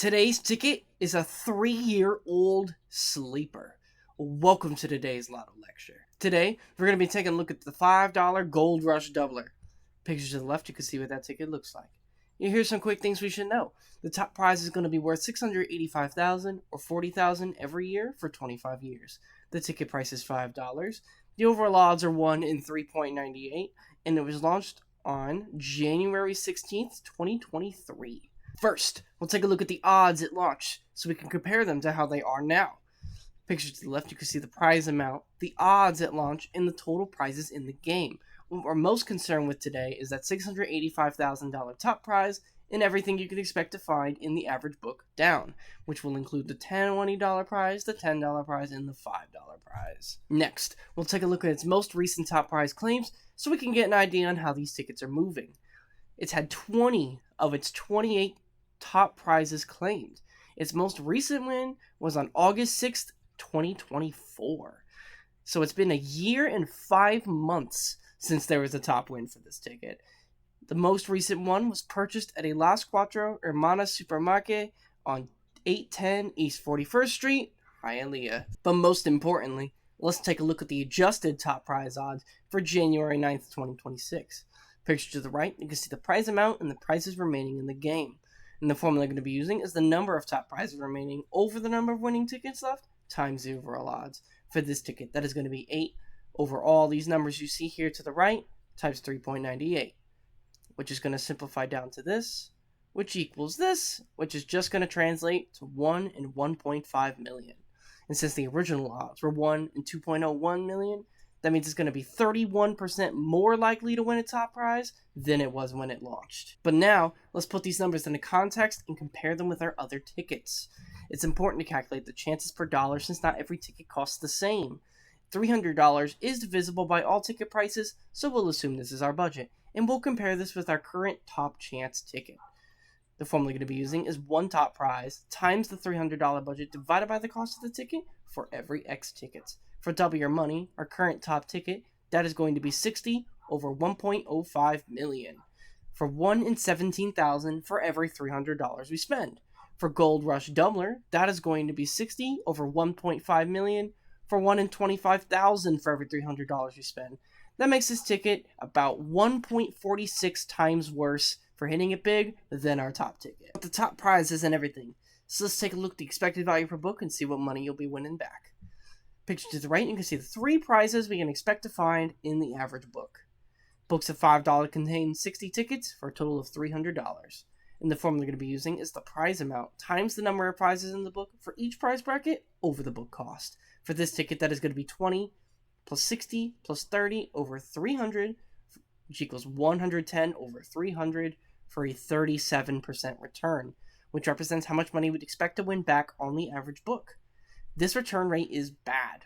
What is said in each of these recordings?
Today's ticket is a 3-year-old sleeper. Welcome to today's Lotto lecture. Today, we're going to be taking a look at the $5 Gold Rush Doubler. Pictures to the left, you can see what that ticket looks like. Here's some quick things we should know. The top prize is going to be worth $685,000 or $40,000 every year for 25 years. The ticket price is $5. The overall odds are 1 in 3.98, and it was launched on January 16th, 2023. First, we'll take a look at the odds at launch, so we can compare them to how they are now. Picture to the left, you can see the prize amount, the odds at launch, and the total prizes in the game. What we're most concerned with today is that $685,000 top prize and everything you can expect to find in the average book down, which will include the $20 prize, the $10 prize, and the $5 prize. Next, we'll take a look at its most recent top prize claims so we can get an idea on how these tickets are moving. It's had 20 of its 28 top prizes claimed. Its most recent win was on August 6th, 2024. So it's been a year and 5 months since there was a top win for this ticket. The most recent one was purchased at a Las Cuatro Hermanas Supermarket on 810 East 41st Street, Hialeah. But most importantly, let's take a look at the adjusted top prize odds for January 9th, 2026. Picture to the right, you can see the prize amount and the prizes remaining in the game. And the formula I'm going to be using is the number of top prizes remaining over the number of winning tickets left times the overall odds. For this ticket, that is going to be 8 over all these numbers you see here to the right times 3.98, which is going to simplify down to this, which equals this, which is just going to translate to 1 in 1.5 million. And since the original odds were 1 in 2.01 million, that means it's going to be 31% more likely to win a top prize than it was when it launched. But now, let's put these numbers into context and compare them with our other tickets. It's important to calculate the chances per dollar since not every ticket costs the same. $300 is divisible by all ticket prices, so we'll assume this is our budget. And we'll compare this with our current top chance ticket. The formula we're going to be using is one top prize times the $300 budget divided by the cost of the ticket for every X tickets. For double your money, our current top ticket, that is going to be 60 over 1.05 million. For 1 in 17,000 for every $300 we spend. For Gold Rush Doubler, that is going to be 60 over 1.5 million for 1 in 25,000 for every $300 we spend. That makes this ticket about 1.46 times worse for hitting it big than our top ticket. But the top prize isn't everything. So let's take a look at the expected value per book and see what money you'll be winning back. Picture to the right, you can see the 3 prizes we can expect to find in the average book. Books of $5 contain 60 tickets for a total of $300. And the formula we're going to be using is the prize amount times the number of prizes in the book for each prize bracket over the book cost. For this ticket, that is going to be 20 plus 60 plus 30 over 300, which equals 110 over 300 for a 37% return, which represents how much money we'd expect to win back on the average book. This return rate is bad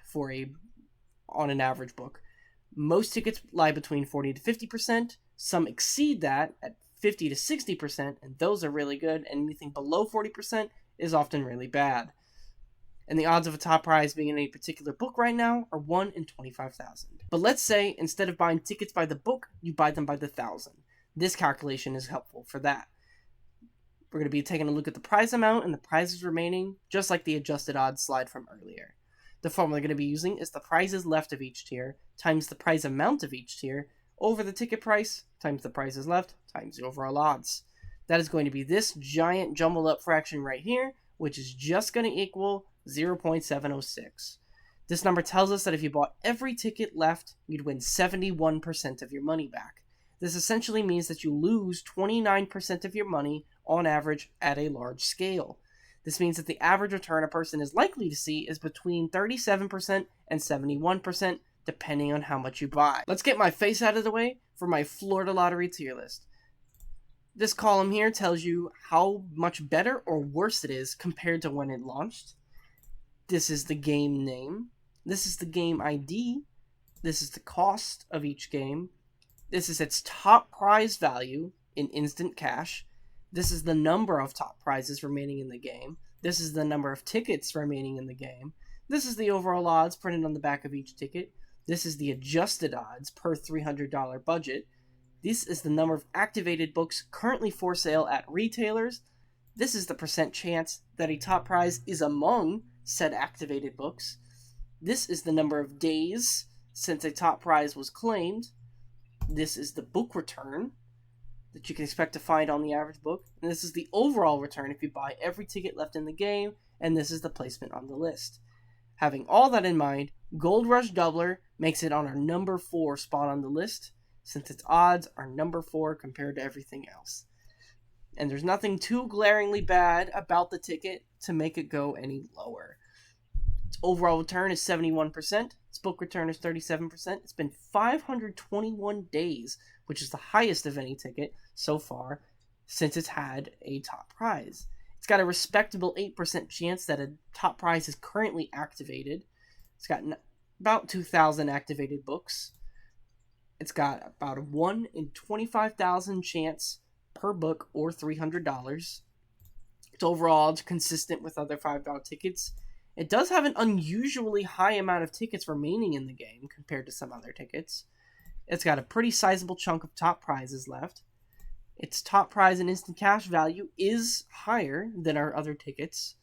on an average book. Most tickets lie between 40 to 50%. Some exceed that at 50 to 60%, and those are really good, and anything below 40% is often really bad. And the odds of a top prize being in a particular book right now are 1 in 25,000. But let's say instead of buying tickets by the book, you buy them by the 1,000. This calculation is helpful for that. We're going to be taking a look at the prize amount and the prizes remaining, just like the adjusted odds slide from earlier. The formula we're going to be using is the prizes left of each tier times the prize amount of each tier over the ticket price times the prizes left times the overall odds. That is going to be this giant jumbled up fraction right here, which is just going to equal 0.706. This number tells us that if you bought every ticket left, you'd win 71% of your money back. This essentially means that you lose 29% of your money on average at a large scale. This means that the average return a person is likely to see is between 37% and 71%, depending on how much you buy. Let's get my face out of the way for my Florida Lottery tier list. This column here tells you how much better or worse it is compared to when it launched. This is the game name. This is the game ID. This is the cost of each game. This is its top prize value in instant cash. This is the number of top prizes remaining in the game. This is the number of tickets remaining in the game. This is the overall odds printed on the back of each ticket. This is the adjusted odds per $300 budget. This is the number of activated books currently for sale at retailers. This is the percent chance that a top prize is among said activated books. This is the number of days since a top prize was claimed. This is the book return that you can expect to find on the average book. And this is the overall return if you buy every ticket left in the game. And this is the placement on the list. Having all that in mind, Gold Rush Doubler makes it on our number 4 spot on the list, since its odds are number 4 compared to everything else. And there's nothing too glaringly bad about the ticket to make it go any lower. Its overall return is 71%. Its book return is 37%. It's been 521 days, which is the highest of any ticket so far since it's had a top prize. It's got a respectable 8% chance that a top prize is currently activated. It's got about 2,000 activated books. It's got about a 1 in 25,000 chance per book, or $300. Its overall odds consistent with other $5 tickets. It does have an unusually high amount of tickets remaining in the game compared to some other tickets. It's got a pretty sizable chunk of top prizes left. Its top prize and instant cash value is higher than our other tickets.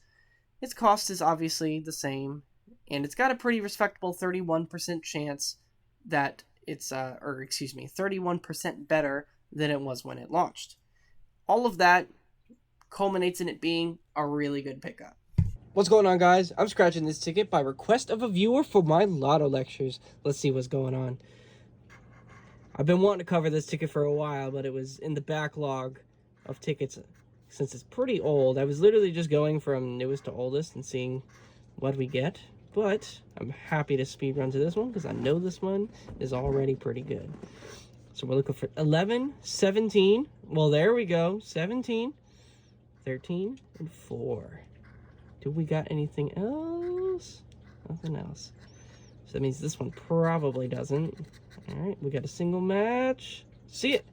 Its cost is obviously the same, and it's got a pretty respectable 31% chance that it's 31% better than it was when it launched. All of that culminates in it being a really good pickup. What's going on, guys? I'm scratching this ticket by request of a viewer for my Lotto lectures. Let's see what's going on. I've been wanting to cover this ticket for a while, but it was in the backlog of tickets since it's pretty old. I was literally just going from newest to oldest and seeing what we get. But I'm happy to speedrun to this one because I know this one is already pretty good. So we're looking for 11, 17. Well, there we go. 17, 13, and 4. Do we got anything else? Nothing else. So that means this one probably doesn't. All right, we got a single match. See it.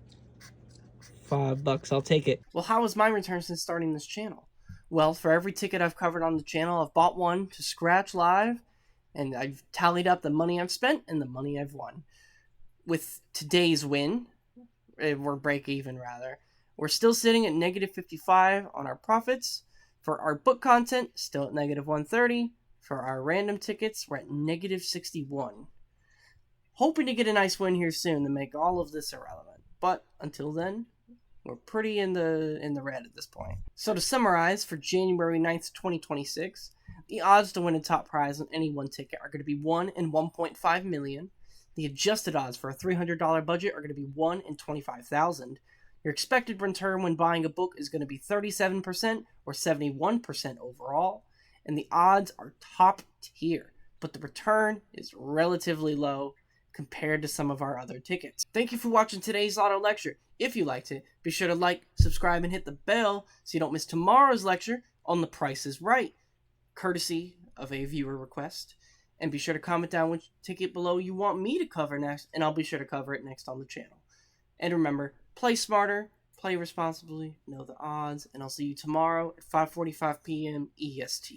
$5, I'll take it. Well, how was my return since starting this channel? Well, for every ticket I've covered on the channel, I've bought one to scratch live, and I've tallied up the money I've spent and the money I've won. With today's win, we're break even rather, we're still sitting at negative 55 on our profits. For our book content, still at negative 130. For our random tickets, we're at negative 61. Hoping to get a nice win here soon to make all of this irrelevant. But until then, we're pretty in the red at this point. So to summarize, for January 9th, 2026, the odds to win a top prize on any one ticket are going to be 1 in 1.5 million. The adjusted odds for a $300 budget are going to be 1 in 25,000. Your expected return when buying a book is going to be 37% or 71% overall. And the odds are top tier, but the return is relatively low compared to some of our other tickets. Thank you for watching today's Lotto lecture. If you liked it, be sure to like, subscribe, and hit the bell so you don't miss tomorrow's lecture on The Price is Right, courtesy of a viewer request. And be sure to comment down which ticket below you want me to cover next, and I'll be sure to cover it next on the channel. And remember, play smarter, play responsibly, know the odds, and I'll see you tomorrow at 5:45 p.m. EST.